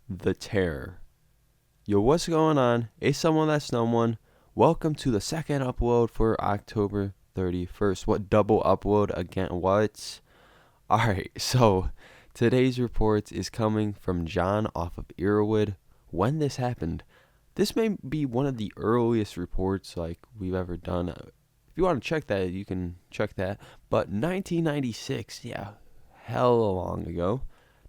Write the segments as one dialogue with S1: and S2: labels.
S1: The Terror. Yo, what's going on? It's someone that's no one. Welcome to the second upload for October 31st. What double upload again? What? Alright, so today's report is coming from John off of Earwood. When this happened, this may be one of the earliest reports we've ever done. If you want to check that, you can check that. But 1996, yeah, hella long ago.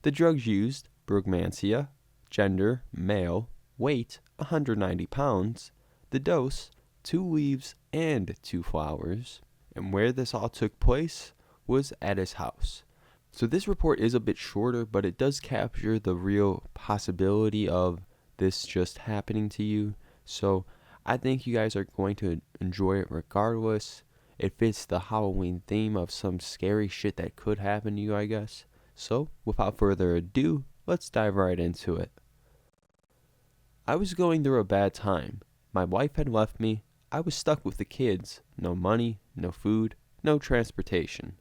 S1: The drugs used: Brugmansia. Gender, male. Weight, 190 pounds. The dose, 2 leaves and 2 flowers. And where this all took place was at his house. So this report is a bit shorter, but it does capture the real possibility of this just happening to you. So I think you guys are going to enjoy it regardless. It fits the Halloween theme of some scary shit that could happen to you, I guess. So without further ado, let's dive right into it. I was going through a bad time. My wife had left me. I was stuck with the kids. No money, no food, no transportation.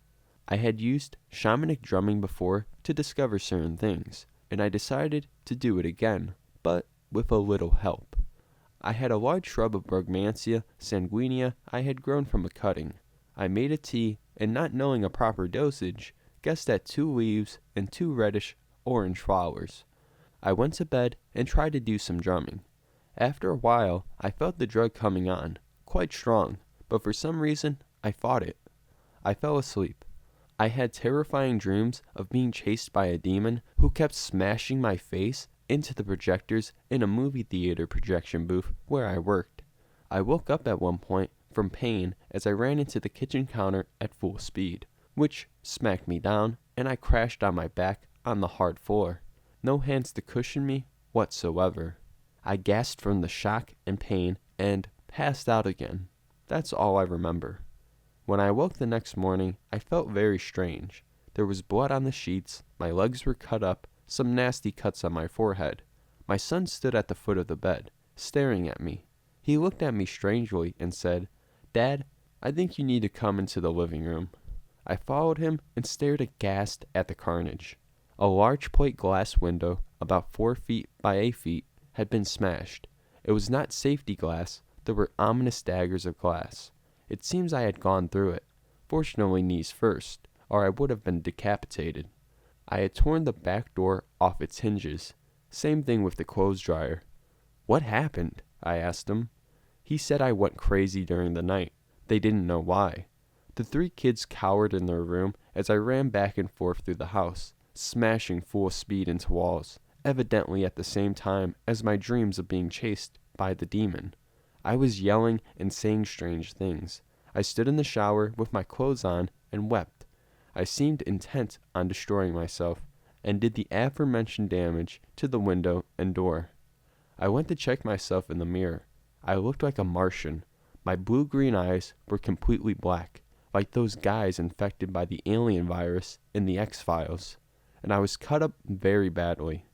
S1: I had used shamanic drumming before to discover certain things, and I decided to do it again, but with a little help. I had a large shrub of Brugmansia sanguinea I had grown from a cutting. I made a tea, and not knowing a proper dosage, guessed at 2 leaves and 2 reddish-orange flowers. I went to bed and tried to do some drumming. After a while, I felt the drug coming on, quite strong, but for some reason, I fought it. I fell asleep. I had terrifying dreams of being chased by a demon who kept smashing my face into the projectors in a movie theater projection booth where I worked. I woke up at one point from pain as I ran into the kitchen counter at full speed, which smacked me down, and I crashed on my back on the hard floor. No hands to cushion me whatsoever. I gasped from the shock and pain and passed out again. That's all I remember. When I awoke the next morning, I felt very strange. There was blood on the sheets, my legs were cut up, some nasty cuts on my forehead. My son stood at the foot of the bed, staring at me. He looked at me strangely and said, "Dad, I think you need to come into the living room." I followed him and stared aghast at the carnage. A large plate glass window, about 4 feet by 8 feet, had been smashed. It was not safety glass, there were ominous daggers of glass. It seems I had gone through it, fortunately knees first, or I would have been decapitated. I had torn the back door off its hinges. Same thing with the clothes dryer. "What happened?" I asked him. He said I went crazy during the night. They didn't know why. The 3 kids cowered in their room as I ran back and forth through the house, smashing full speed into walls, evidently at the same time as my dreams of being chased by the demon. I was yelling and saying strange things. I stood in the shower with my clothes on and wept. I seemed intent on destroying myself, and did the aforementioned damage to the window and door. I went to check myself in the mirror. I looked like a Martian. My blue-green eyes were completely black, like those guys infected by the alien virus in the X-Files, and I was cut up very badly.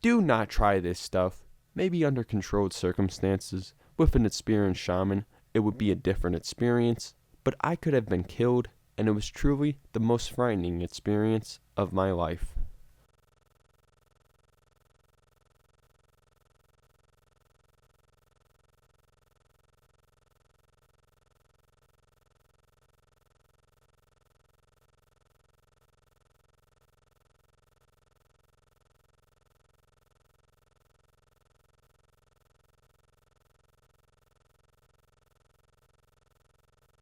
S1: Do not try this stuff. Maybe under controlled circumstances, with an experienced shaman, it would be a different experience, but I could have been killed, and it was truly the most frightening experience of my life.